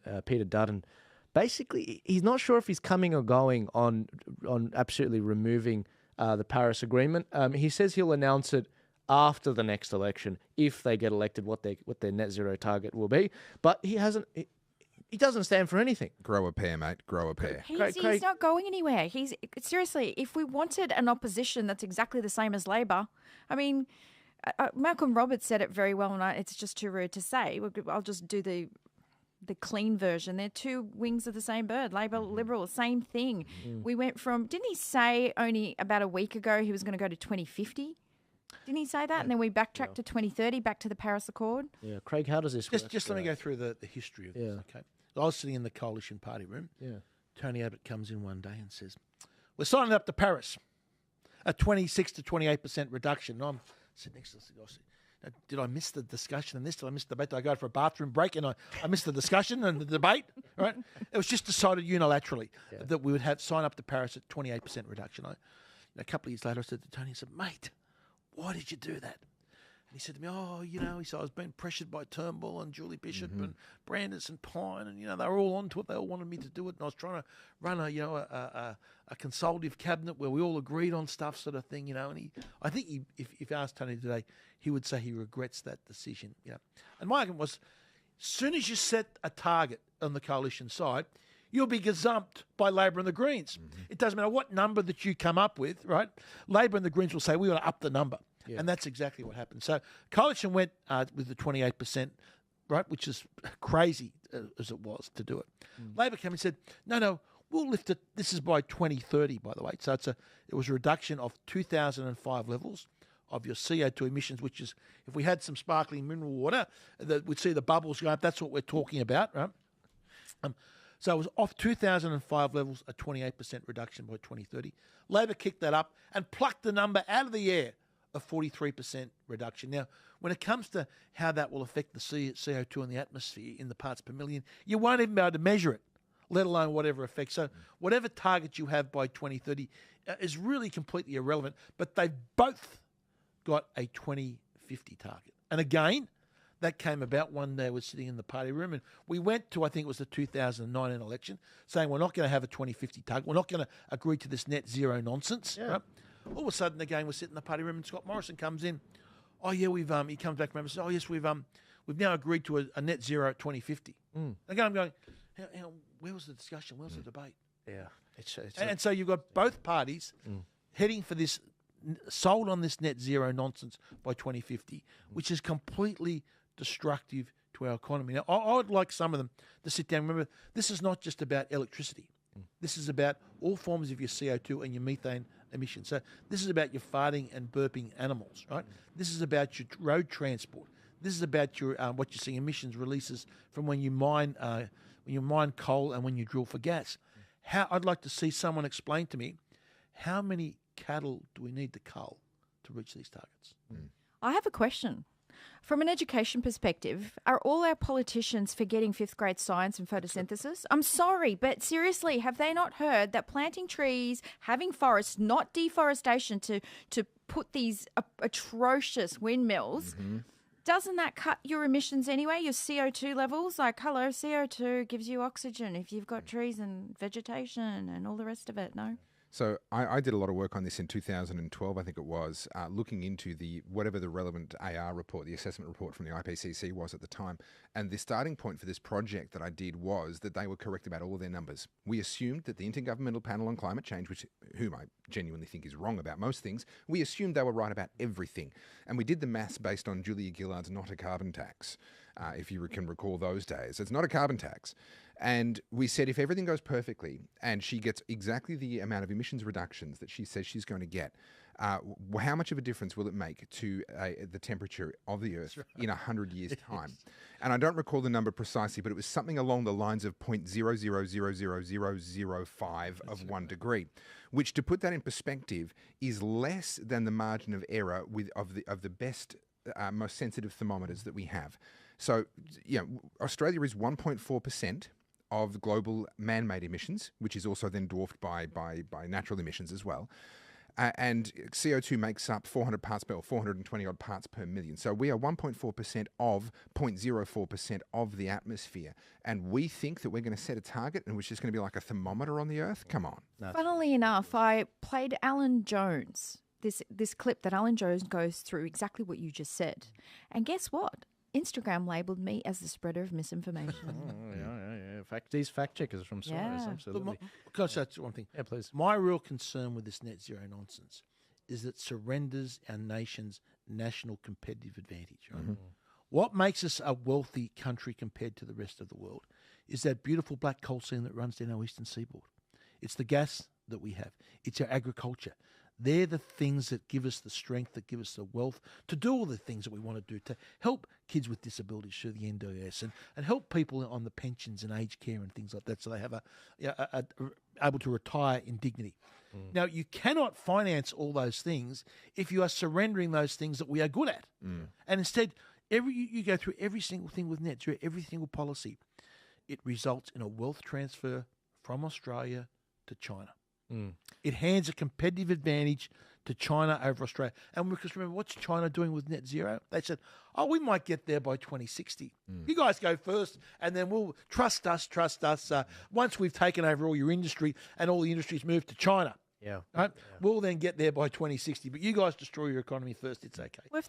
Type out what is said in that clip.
Dutton, Peter Dutton, basically he's not sure if he's coming or going on absolutely removing the Paris Agreement. He says he'll announce it after the next election if they get elected, what their net zero target will be. But he hasn't. He doesn't stand for anything. Grow a pair, mate. Grow a pair. He's not going anywhere. Seriously, if we wanted an opposition that's exactly the same as Labor, I mean, Malcolm Roberts said it very well, and it's just too rude to say. I'll just do the clean version. They're two wings of the same bird. Labor, Liberal, same thing. We went from, didn't he say only about a week ago he was going to go to 2050? Didn't he say that? Yeah. And then we backtracked to 2030, back to the Paris Accord. Yeah, Craig, how does this work? Just let me go through the history of this, okay? I was sitting in the coalition party room. Yeah. Tony Abbott comes in one day and says, we're signing up to Paris, a 26 to 28% reduction. And I'm sitting next to the guy. Did I miss the discussion and this? Did I miss the debate? Did I go for a bathroom break and I missed the discussion and the debate? Right? It was just decided unilaterally that we would sign up to Paris at 28% reduction. A couple of years later, I said to Tony, I said, mate, why did you do that? And he said to me, he said, I was being pressured by Turnbull and Julie Bishop and Brandis and Pine, and, they were all onto it. They all wanted me to do it, and I was trying to run a consultative cabinet where we all agreed on stuff sort of thing, and I think if you asked Tony today, he would say he regrets that decision, And my argument was, as soon as you set a target on the coalition side, you'll be gazumped by Labor and the Greens. It doesn't matter what number that you come up with, right? Labor and the Greens will say, we want to up the number. Yeah. And that's exactly what happened. So coalition went with the 28%, right, which is crazy as it was to do it. Labor came and said, no, we'll lift it. This is by 2030, by the way. So it was a reduction of 2005 levels of your CO2 emissions, which is, if we had some sparkling mineral water, we'd see the bubbles go up. That's what we're talking about, right? So it was off 2005 levels, a 28% reduction by 2030. Labor kicked that up and plucked the number out of the air of 43% reduction. Now, when it comes to how that will affect the CO2 in the atmosphere in the parts per million, you won't even be able to measure it, let alone whatever effect. So whatever target you have by 2030 is really completely irrelevant, but they've both got a 2050 target. And again, that came about one day. I was sitting in the party room and we went to, I think it was the 2019 election, saying we're not going to have a 2050 target. We're not going to agree to this net zero nonsense. Yeah. Right? All of a sudden, again, we're sitting in the party room and Scott Morrison comes in. Oh, yeah, he comes back from and says, oh, yes, we've now agreed to a net zero at 2050. Again, I'm going, where was the discussion? Where was the debate? Yeah. And so you've got both parties heading for this, sold on this net zero nonsense by 2050, which is completely destructive to our economy. Now, I would like some of them to sit down. Remember, this is not just about electricity. This is about all forms of your CO2 and your methane emissions. So this is about your farting and burping animals, right? This is about your road transport. This is about your what you're seeing emissions releases from when you mine coal and when you drill for gas. I'd like to see someone explain to me how many cattle do we need to cull to reach these targets? I have a question. From an education perspective, are all our politicians forgetting fifth grade science and photosynthesis? I'm sorry, but seriously, have they not heard that planting trees, having forests, not deforestation to put these atrocious windmills, doesn't that cut your emissions anyway, your CO2 levels? Like, hello, CO2 gives you oxygen if you've got trees and vegetation and all the rest of it, no? So I did a lot of work on this in 2012, I think it was, looking into whatever the relevant AR report, the assessment report from the IPCC was at the time. And the starting point for this project that I did was that they were correct about all their numbers. We assumed that the Intergovernmental Panel on Climate Change, whom I genuinely think is wrong about most things, we assumed they were right about everything. And we did the maths based on Julia Gillard's Not a Carbon Tax, if you can recall those days. It's not a carbon tax. And we said if everything goes perfectly and she gets exactly the amount of emissions reductions that she says she's going to get, how much of a difference will it make to the temperature of the Earth in 100 years' time? And I don't recall the number precisely, but it was something along the lines of 0.0000005 of 1 degree, which, to put that in perspective, is less than the margin of error of the best, most sensitive thermometers that we have. So, Australia is 1.4% of global man-made emissions, which is also then dwarfed by natural emissions as well. and CO2 makes up 400 parts per, or 420 odd parts per million. So we are 1.4% of 0.04% of the atmosphere. And we think that we're going to set a target and which is going to be like a thermometer on the Earth? Come on. Funnily enough, I played Alan Jones, this clip that Alan Jones goes through exactly what you just said. And guess what? Instagram labelled me as the spreader of misinformation. Yeah. These fact checkers from Soros, Yeah. absolutely. Can I say one thing? Yeah, please. My real concern with this net zero nonsense is that it surrenders our nation's national competitive advantage. Right? What makes us a wealthy country compared to the rest of the world is that beautiful black coal seam that runs down our eastern seaboard. It's the gas that we have. It's our agriculture. They're the things that give us the strength, that give us the wealth to do all the things that we want to do, to help kids with disabilities through the NDIS and help people on the pensions and aged care and things like that so they have able to retire in dignity. Now, you cannot finance all those things if you are surrendering those things that we are good at. And instead, you go through every single thing with net zero, every single policy. It results in a wealth transfer from Australia to China. It hands a competitive advantage to China over Australia. And because remember, what's China doing with net zero? They said, oh, we might get there by 2060. You guys go first, and then we'll trust us. Once we've taken over all your industry and all the industries moved to China, Yeah. right? We'll then get there by 2060. But you guys destroy your economy first. It's okay. Well, if